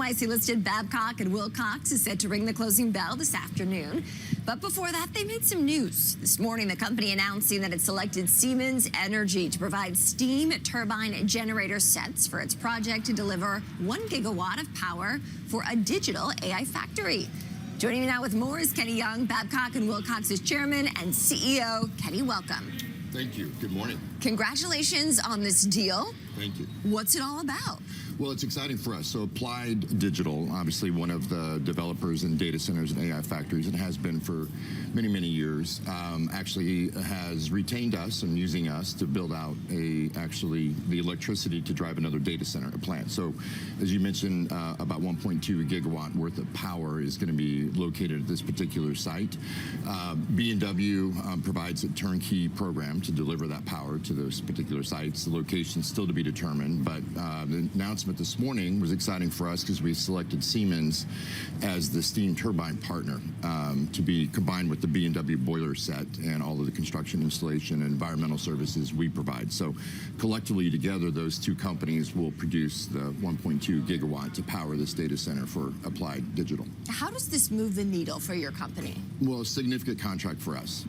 NYSE-listed Babcock and Wilcox is set to ring the closing bell this afternoon. But before that, they made some news. This morning, the company announcing that it selected Siemens Energy to provide steam turbine generator sets for its project to deliver 1 gigawatt of power for a digital AI factory. Joining me now with more is Kenny Young, Babcock and Wilcox's chairman and CEO. Kenny, welcome. Thank you. Good morning. Congratulations on this deal. Thank you. What's it all about? Well, it's exciting for us. So Applied Digital, obviously one of the developers in data centers and AI factories, and has been for many, many years, actually has retained us and using us to build out the electricity to drive another data center, a plant. So as you mentioned, about 1.2 gigawatt worth of power is going to be located at this particular site. B&W provides a turnkey program to deliver that power to those particular sites. The location is still to be determined, but the announcement this morning was exciting for us because we selected Siemens as the steam turbine partner to be combined with the B&W boiler set and all of the construction, installation, and environmental services we provide. So collectively together, those two companies will produce the 1.2 gigawatt to power this data center for Applied Digital. How does this move the needle for your company? Well, a significant contract for us.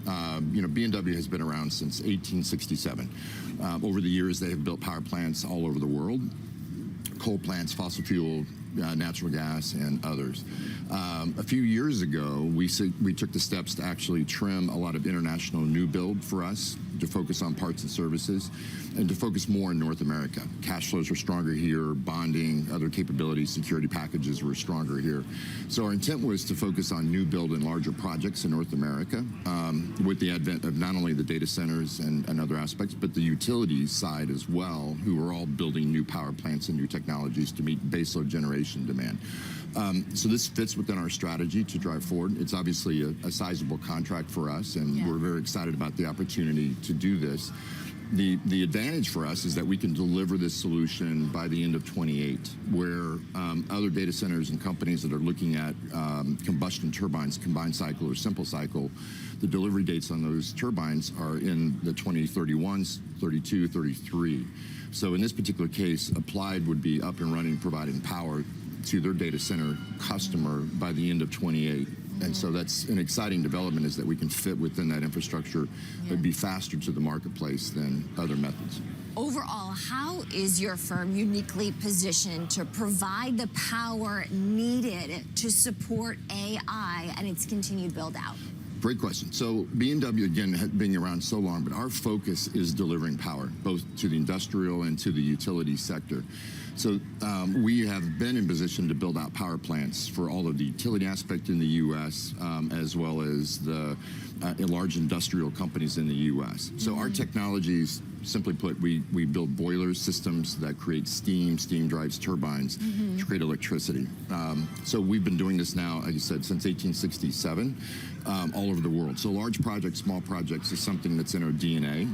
B&W has been around since 1867. Over the years, they have built power plants all over the world. Coal plants, fossil fuel, natural gas, and others. A few years ago, we took the steps to actually trim a lot of international new build for us, to focus on parts and services, and to focus more in North America. Cash flows were stronger here, bonding, other capabilities, security packages were stronger here. So our intent was to focus on new build and larger projects in North America, with the advent of not only the data centers and other aspects, but the utilities side as well, who are all building new power plants and new technologies to meet baseload generation demand. So this fits within our strategy to drive forward. It's obviously a sizable contract for us, and we're very excited about the opportunity to do this. The advantage for us is that we can deliver this solution by the end of 28, where other data centers and companies that are looking at combustion turbines, combined cycle or simple cycle, the delivery dates on those turbines are in the 2031s, 32, 33. So in this particular case, Applied would be up and running, providing power to their data center customer by the end of 28. And so that's an exciting development, is that we can fit within that infrastructure, but be faster to the marketplace than other methods. Overall, how is your firm uniquely positioned to provide the power needed to support AI and its continued build out? Great question. So B&W, again, being around so long, but our focus is delivering power, both to the industrial and to the utility sector. So we have been in position to build out power plants for all of the utility aspect in the U.S., as well as the large industrial companies in the U.S. So our technologies, simply put, we build boilers, systems that create steam drives turbines to create electricity. So we've been doing this now, like you said, since 1867, all over the world. So large projects, small projects is something that's in our DNA.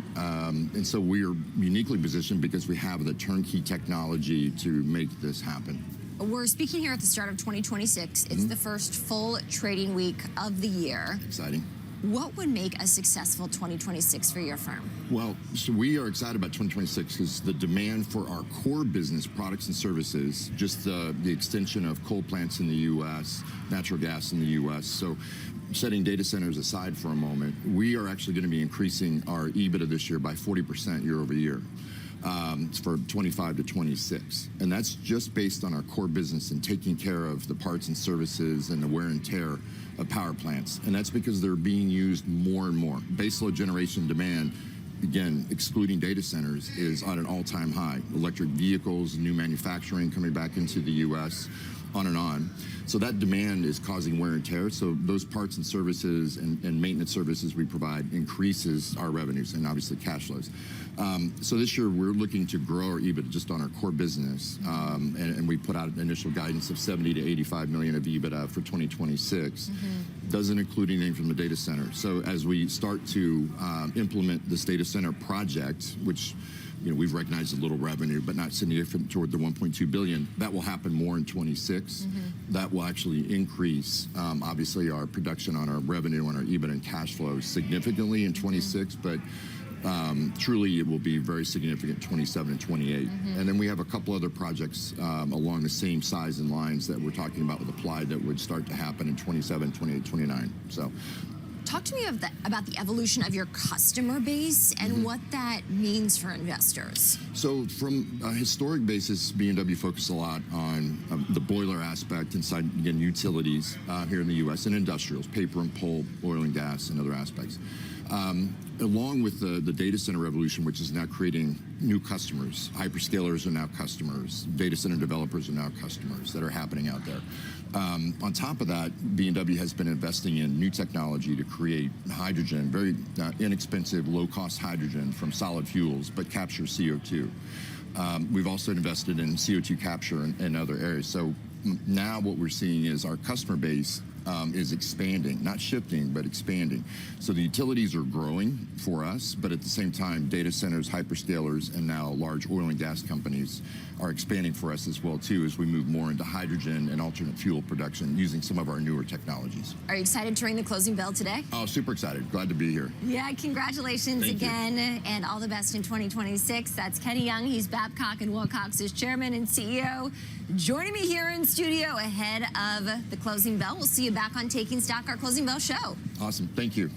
And so we are uniquely positioned because we have the turnkey technology to make this happen. We're speaking here at the start of 2026. It's the first full trading week of the year. Exciting. What would make a successful 2026 for your firm? Well, so we are excited about 2026 because the demand for our core business products and services, just the extension of coal plants in the U.S., natural gas in the U.S. So setting data centers aside for a moment, we are actually going to be increasing our EBITDA this year by 40% year over year. For 25 to 26. And that's just based on our core business and taking care of the parts and services and the wear and tear of power plants. And that's because they're being used more and more. Baseload generation demand, again, excluding data centers, is on an all-time high. Electric vehicles, new manufacturing coming back into the U.S., on and on. So that demand is causing wear and tear. So those parts and services and maintenance services we provide increases our revenues and obviously cash flows. So this year we're looking to grow our EBITDA just on our core business. And we put out an initial guidance of 70 to 85 million of EBITDA for 2026. Doesn't include anything from the data center. So as we start to implement this data center project, which we've recognized a little revenue, but not significant toward the 1.2 billion. That will happen more in 26. That will actually increase, obviously, our production on our revenue, on our EBITDA and cash flow significantly in 26, but truly it will be very significant 27 and 28. And then we have a couple other projects along the same size and lines that we're talking about with Applied that would start to happen in 27, 28, 29. So. Talk to me about the evolution of your customer base and what that means for investors. So from a historic basis, B&W focused a lot on the boiler aspect inside, again, utilities here in the U.S. and industrials, paper and pulp, oil and gas, and other aspects. Along with the data center revolution, which is now creating new customers. Hyperscalers are now customers. Data center developers are now customers that are happening out there. On top of that, B&W has been investing in new technology to create hydrogen, very inexpensive, low-cost hydrogen from solid fuels, but capture CO2. We've also invested in CO2 capture in other areas. So now what we're seeing is our customer base is expanding, not shifting, but expanding. So the utilities are growing for us, but at the same time, data centers, hyperscalers, and now large oil and gas companies are expanding for us as well, too, as we move more into hydrogen and alternate fuel production using some of our newer technologies. Are you excited to ring the closing bell today? Oh, super excited. Glad to be here. Yeah, congratulations Thank again, you. and all the best in 2026. That's Kenny Young. He's Babcock and Wilcox's chairman and CEO. Joining me here in studio ahead of the closing bell. We'll see you back on Taking Stock, our closing bell show. Awesome. Thank you.